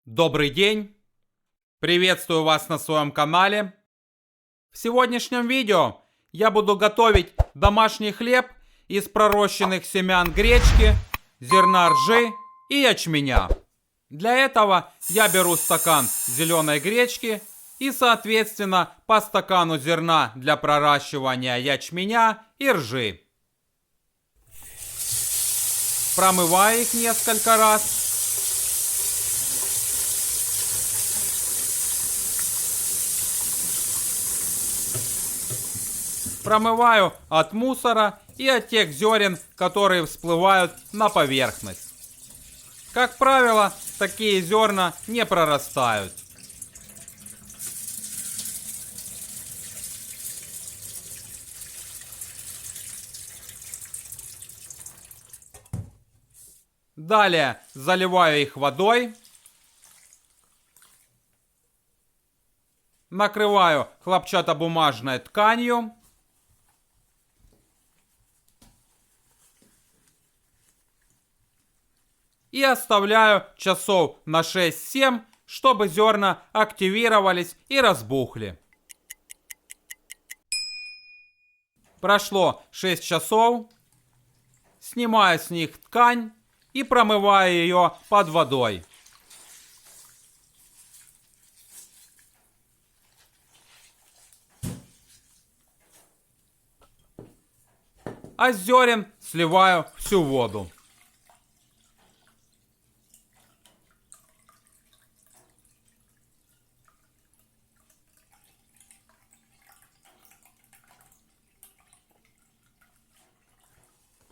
Добрый день! Приветствую вас на своем канале. В сегодняшнем видео я буду готовить домашний хлеб из пророщенных семян гречки, зерна ржи и ячменя. Для этого я беру стакан зеленой гречки и, соответственно, по стакану зерна для проращивания ячменя и ржи. Промываю их несколько раз. Промываю от мусора и от тех зерен, которые всплывают на поверхность. Как правило, такие зерна не прорастают. Далее заливаю их водой. Накрываю хлопчатобумажной тканью. И оставляю часов на 6-7, чтобы зерна активировались и разбухли. Прошло 6 часов. Снимаю с них ткань и промываю ее под водой. А с зерен сливаю всю воду.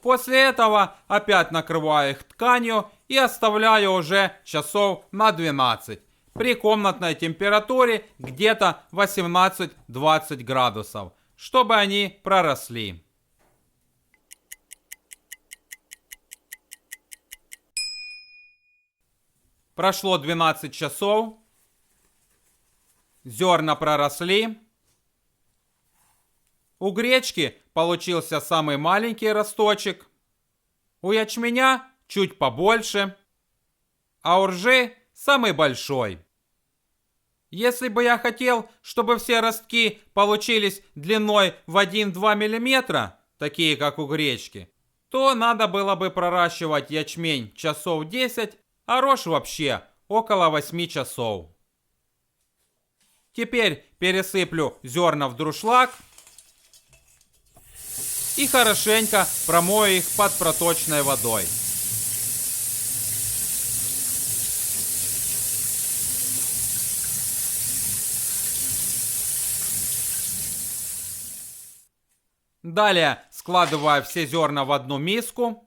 После этого опять накрываю их тканью и оставляю уже часов на 12 при комнатной температуре где-то 18-20 градусов, чтобы они проросли. Прошло 12 часов. Зерна проросли. У гречки получился самый маленький росточек. У ячменя чуть побольше. А у ржи самый большой. Если бы я хотел, чтобы все ростки получились длиной в 1-2 мм, такие как у гречки, то надо было бы проращивать ячмень часов 10, а рожь вообще около 8 часов. Теперь пересыплю зерна в дуршлаг и хорошенько промою их под проточной водой. Далее складываю все зерна в одну миску.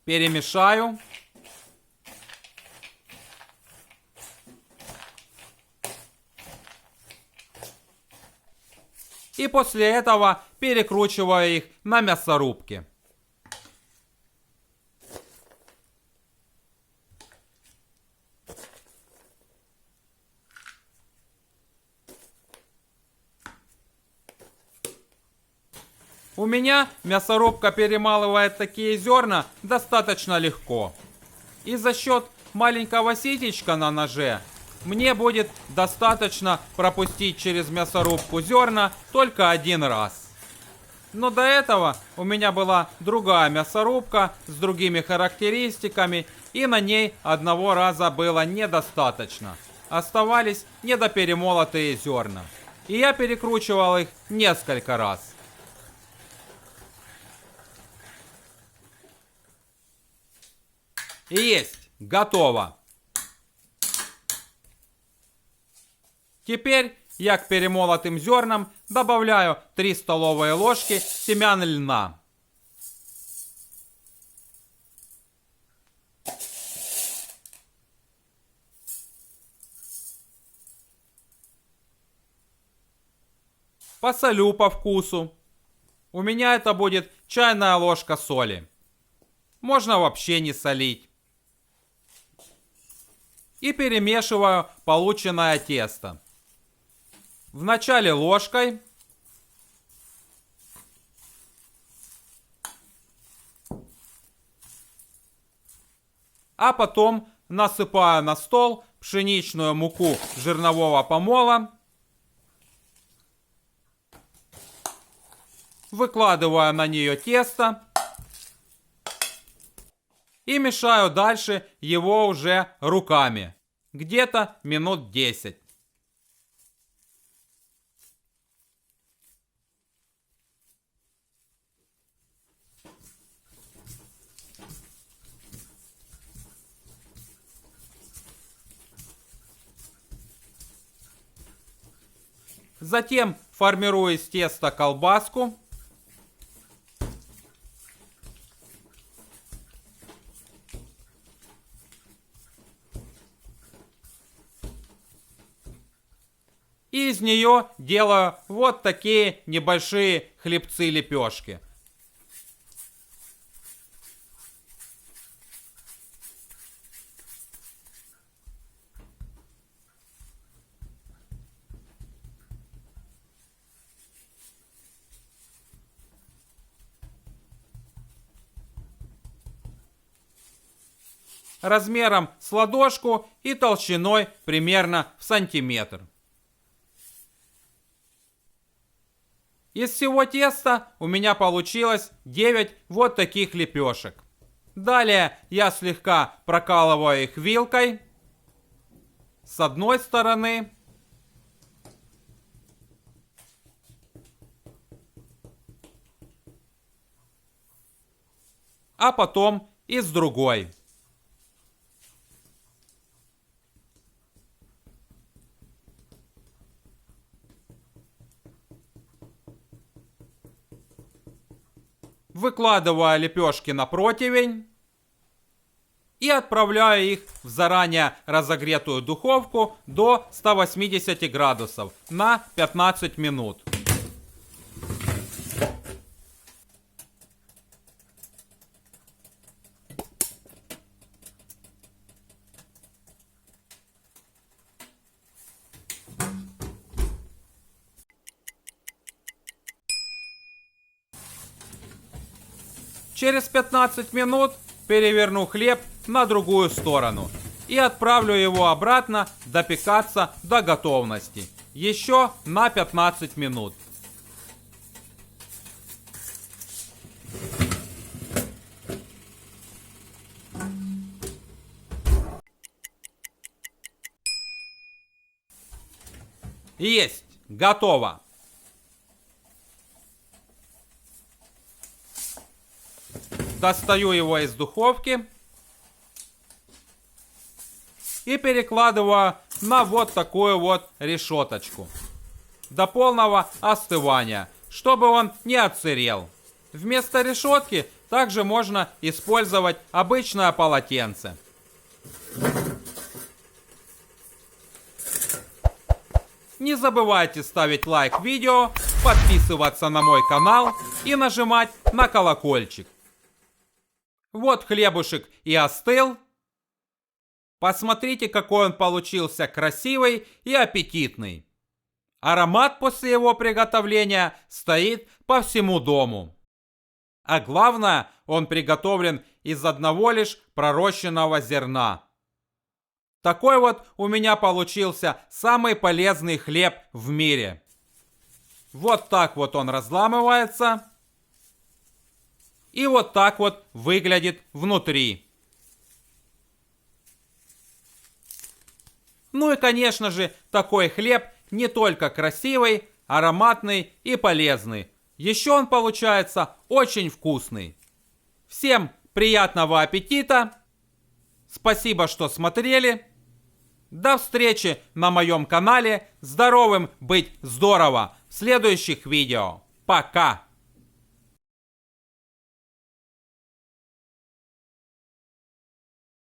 Перемешаю. И после этого перекручиваю их на мясорубке. У меня мясорубка перемалывает такие зерна достаточно легко. И за счет маленького ситечка на ноже мне будет достаточно пропустить через мясорубку зерна только один раз. Но до этого у меня была другая мясорубка с другими характеристиками, и на ней одного раза было недостаточно. Оставались недоперемолотые зерна. И я перекручивал их несколько раз. И есть, готово. Теперь я к перемолотым зернам добавляю 3 столовые ложки семян льна. Посолю по вкусу. У меня это будет чайная ложка соли. Можно вообще не солить. И перемешиваю полученное тесто. Вначале ложкой. А потом насыпаю на стол пшеничную муку жирнового помола. Выкладываю на нее тесто. И мешаю дальше его уже руками. Где-то минут 10. Затем формирую из теста колбаску. И из нее делаю вот такие небольшие хлебцы-лепешки. Размером с ладошку и толщиной примерно в сантиметр. Из всего теста у меня получилось 9 вот таких лепешек. Далее я слегка прокалываю их вилкой с одной стороны. А потом и с другой. Выкладываю лепешки на противень и отправляю их в заранее разогретую духовку до 180 градусов на 15 минут. Через 15 минут переверну хлеб на другую сторону и отправлю его обратно допекаться до готовности. Еще на 15 минут. Есть! Готово! Достаю его из духовки и перекладываю на вот такую вот решеточку до полного остывания, чтобы он не отсырел. Вместо решетки также можно использовать обычное полотенце. Не забывайте ставить лайк видео, подписываться на мой канал и нажимать на колокольчик. Вот хлебушек и остыл. Посмотрите, какой он получился красивый и аппетитный. Аромат после его приготовления стоит по всему дому. А главное, он приготовлен из одного лишь пророщенного зерна. Такой вот у меня получился самый полезный хлеб в мире. Вот так вот он разламывается. И вот так вот выглядит внутри. Ну и, конечно же, такой хлеб не только красивый, ароматный и полезный. Еще он получается очень вкусный. Всем приятного аппетита. Спасибо, что смотрели. До встречи на моем канале. Здоровым быть здорово в следующих видео. Пока!